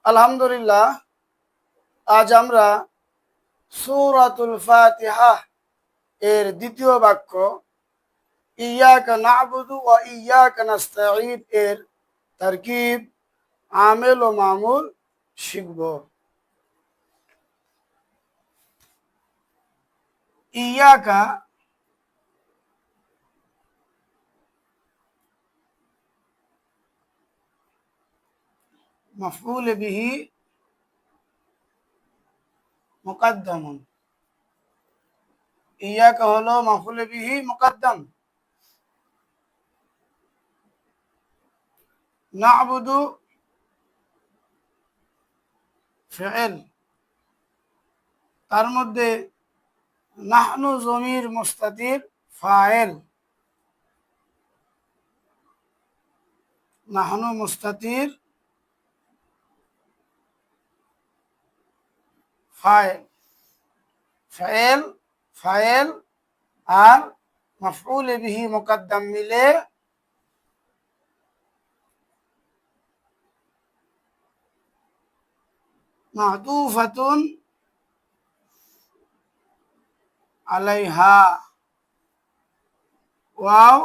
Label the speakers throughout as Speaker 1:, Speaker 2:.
Speaker 1: আলহামদুলিল্লাহ, আজ আমরা সূরাতুল ফাতিহা এর দ্বিতীয় বাক্য ইয়াকা না'বুদু ওয়া ইয়াকা নাস্তাঈন এর তারকিব, আমেল ও মামুল শিখব। ইয়াকা মাফউল বিহি মুকদ্দাম। ইয়াকা হলো মাফউল বিহি মুকদ্দাম। না'বুদু ফি'ল, তার মধ্যে নাহনু জমির মুস্তাতির ফাইল। নাহনু মুস্তাতির ফাইল, ফাইল ফাইল আর মাফউল বিহি মুকদ্দাম মিলে মা'তুফাতুন আলাইহা। ওয়াও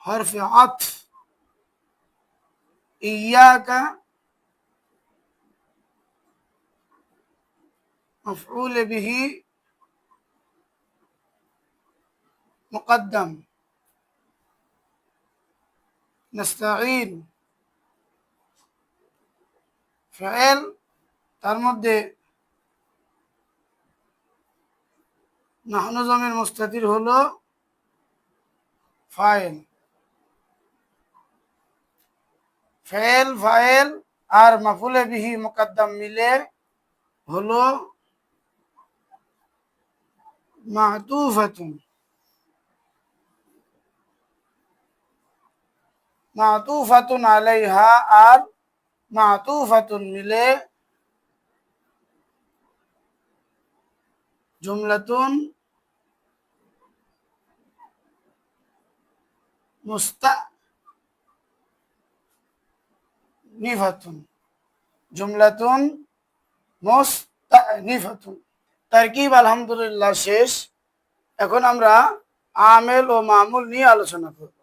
Speaker 1: হরফ আতফ, ইয়াকা مفعول به مقدم، نستعين فعل তার মধ্যে নাহনু জমির মুস্তাতির হলো ফাইল। ফাইল ফাইল আর মাফউলে বিহি মুকদ্দাম মিলে হলো মা'তুফাতুন। মা'তুফাতুন আলাইহা আর মা'তুফাতুন মিলে জুমলাতুন মুস্তানিফাতুন। জুমলাতুন মুস্তানিফাতুন। তারকিব আলহামদুলিল্লাহ শেষ। এখন আমরা আমেল ও মামুল নিয়ে আলোচনা করব।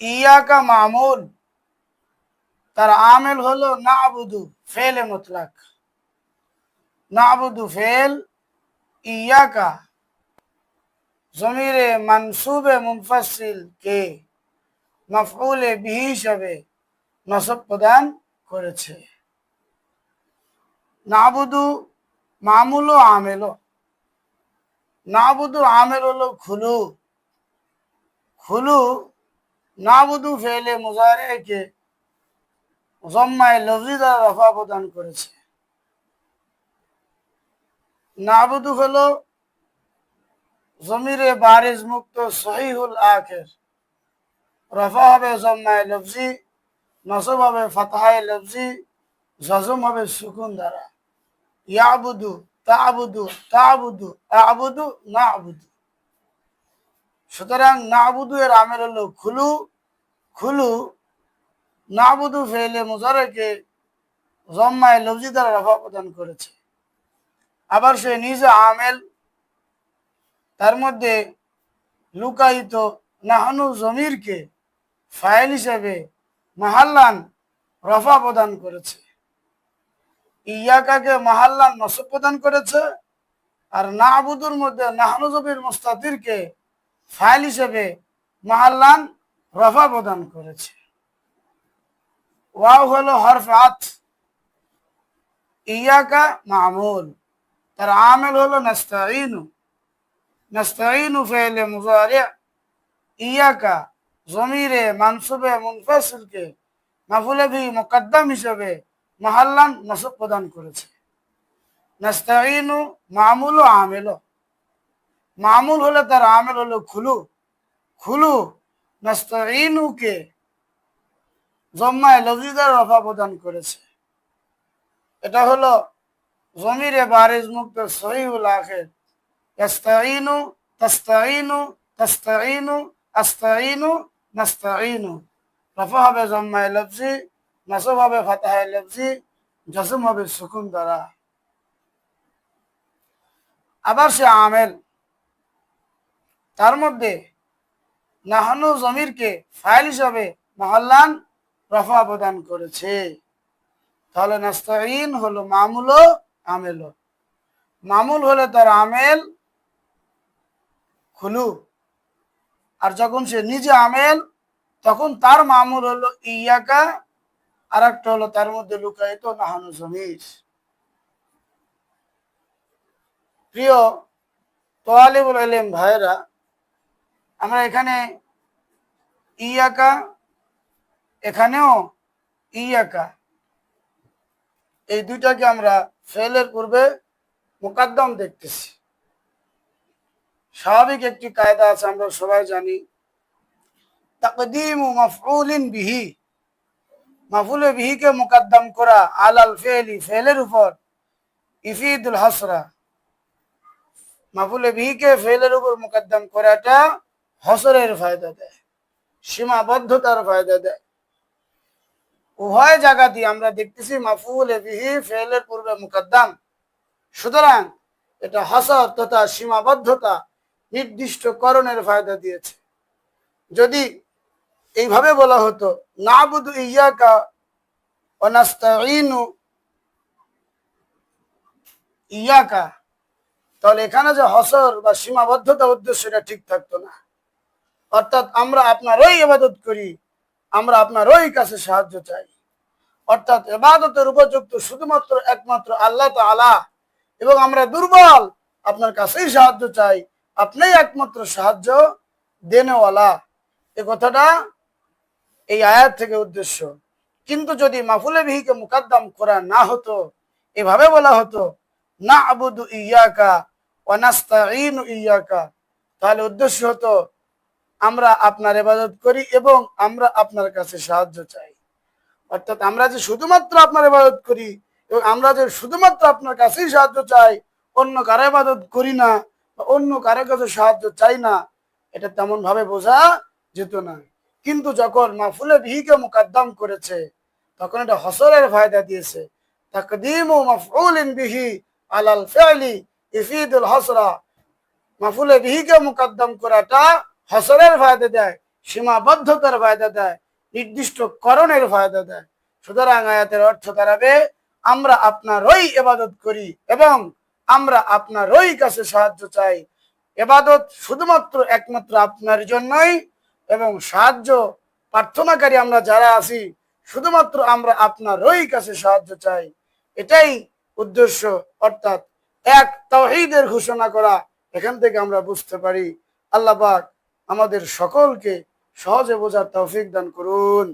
Speaker 1: ইয়াকা মামুল, তার আমেল হলো না'বুদু ফেলে মুতলাক। না'বুদু ফেল, ইয়াকা জমিরে মানসুবে মুনফাসিল কে মাফউলে বিহি হিসাবে নসব প্রদান করেছে। না'বুদু মামুল ও আমেল। না'বুদু আমেল হলো খুলু। খুলু না'বুদু ফেলে মুজারে কে জম্মায়ে লফজি দ্বারা রফা প্রদান করেছে। না'বুদু হলো জমিরে বারিজ মুক্ত সহিহুল আখির, রফা হবে জম্মায়ে লফজি, নসব হবে ফাতহায়ে লফজি, জজম হবে সুকুন দ্বারা। ইয়াবুদু তা'বুদু তা'বুদু আ'বুদু না'বুদু। সুতরাং না'বুদু এর আমেল হলো খুলু। খুলু না'বুদু ফেলে মুজারেকে জম্মায়ে লফজি দ্বারা রফা প্রদান করেছে। আবার সে নিজে আমেল, তার মধ্যে লুকায়িত নাহনু জমিরকে ফাইল হিসেবে মাহাল্লান রফা প্রদান করেছে। ইয়াকাকে মাহাল্লান নসব প্রদান করেছে, আর না'বুদুর মধ্যে নাহনু জমির মুস্তাতিরকে ফাইল হিসেবে মাহাল্লান রফা প্রদান করেছে। ওয়াও হলো হরফ আতফ, ইয়াকা মামুল, তার আমেল হলো নাস্তাঈনু। নাস্তাঈনু ফেলে মুজারি, ইয়াকা জমিরে মানসুবে মুনফাসিলকে মাফউলে বিহি মুকদ্দাম হিসেবে মাহাল্লান নসব প্রদান করেছে। নাস্তাঈনু মামুল ও আমেল। মামুল হলে তার আমেল হলো খুলু। খুলু নাস্তাঈনুকে জম্মায়ে লফজি দ্বারা রফা প্রদান করেছে। এটা হলো জমিরে বারিজ মুক্ত সহিহুল আখির। ইস্তাঈনু তাস্তাঈনু তাস্তাঈনু আস্তাঈনু নাস্তাঈনু। রফা হবে জম্মায়ে লফজি, নাসব হবে ফাতাহায়ে লফজি, জজম হবে সুকুন দ্বারা। আবার সে আমেল, তার মধ্যে নাহনু জমিরকে ফাইল হিসাবে মহল্লান রফা প্রদান করেছে। তাহলে নাস্তাইন হলো মামুল ও আমেল। মামুল হলে তার আমেল খুলু, আর যখন সে নিজে আমেল তখন তার মামুল হলো ইয়াকা, আর একটা হলো তার মধ্যে লুকায়িত নাহানু জমির। প্রিয় তালিবুল ইলম ভাইরা, আমরা এখানে ইয়াকা, এখানেও ইয়াকা, এই দুইটাকে আমরা ফেলের পূর্বে মুকাদ্দম দেখতেছি। স্বাভাবিক একটি কায়দা আছে, আমরা সবাই জানি, তাকদীমু মাফউলিন বিহি, মাফউলে বিহিকে মুকাদ্দম করা আলাল ফেলি, ফেলের উপর, ইফিদুল হাসরা, মাফউলে বিহিকে ফেলের উপর মুকাদ্দম করাটা হসরের ফায়দা দেয়, সীমাবদ্ধতার ফায়দা দেয়। উভয় জায়গাতেই আমরা দেখতেছি মাফউলে বিহি ফেলের পূর্বে মুকাদ্দম, সুতরাং এটা হসর তথা সীমাবদ্ধতা নির্দিষ্ট করণের ফায়দা দিয়েছে। যদি এইভাবে বলা হতো নাবুদু ইয়াকা ওয়া নাস্তাঈনু ইয়াকা, তাহলে এখানে যে হসর বা সীমাবদ্ধতা উদ্দেশ্য এটা ঠিক থাকতো না। অর্থাৎ আমরা আপনারই ইবাদত করি, আমরা আপনারই কাছে সাহায্য চাই। অর্থাৎ ইবাদতের উপযুক্ত শুধুমাত্র একমাত্র আল্লাহ তাআলা, এবং আমরা দুর্বল, আপনার কাছেই সাহায্য চাই, আপনিই একমাত্র সাহায্য দেনেওয়ালা। এ কথাটা এই আয়াত থেকে উদ্দেশ্য। কিন্তু যদি মাফুলে বিহিকে মুকাদ্দাম করা না হতো, এভাবে বলা হতো না'বুদু ইয়াকা ওয়া নাস্তাঈনু ইয়াকা, তাহলে উদ্দেশ্য হতো আমরা আপনার ইবাদত করি এবং আমরা আপনার কাছে সাহায্য চাই। অর্থাৎ আমরা যে শুধুমাত্র আপনার ইবাদত করি এবং আমরা যে শুধুমাত্র আপনার কাছেই সাহায্য চাই, অন্য কারো ইবাদত করি না বা অন্য কারো কাছে সাহায্য চাই না, এটা তেমন ভাবে বোঝা যেত না। কিন্তু যখন মাফুলে বিহিকে মুকাদ্দাম করেছে তখন এটা হসরের ফায়দা দিয়েছে। তাকদীমু মাফউলিন বিহি আলাল ফি'লি ইফিদুল হসরা, মাফুলে বিহিকে মুকাদ্দাম করাটা হসরের ফায়দা দেয়, সীমাবদ্ধতার ফায়দা দেয়, নির্দিষ্ট করণের ফায়দা দেয়। সুতরাং আয়াতের অর্থ দাঁড়াবে আমরা আপনারই ইবাদত করি এবং আমরা আপনারই কাছে সাহায্য চাই। ইবাদত শুধুমাত্র একমাত্র আপনার জন্যই, এবং সাহায্য প্রার্থনাকারী আমরা যারা আছি শুধুমাত্র আমরা আপনারই কাছে সাহায্য চাই। এটাই উদ্দেশ্য, অর্থাৎ এক তাওহীদের ঘোষণা করা। এখান থেকে আমরা বুঝতে পারি আল্লাহ পাক আমাদের সকলকে সহজে বোঝার তৌফিক দান করুন।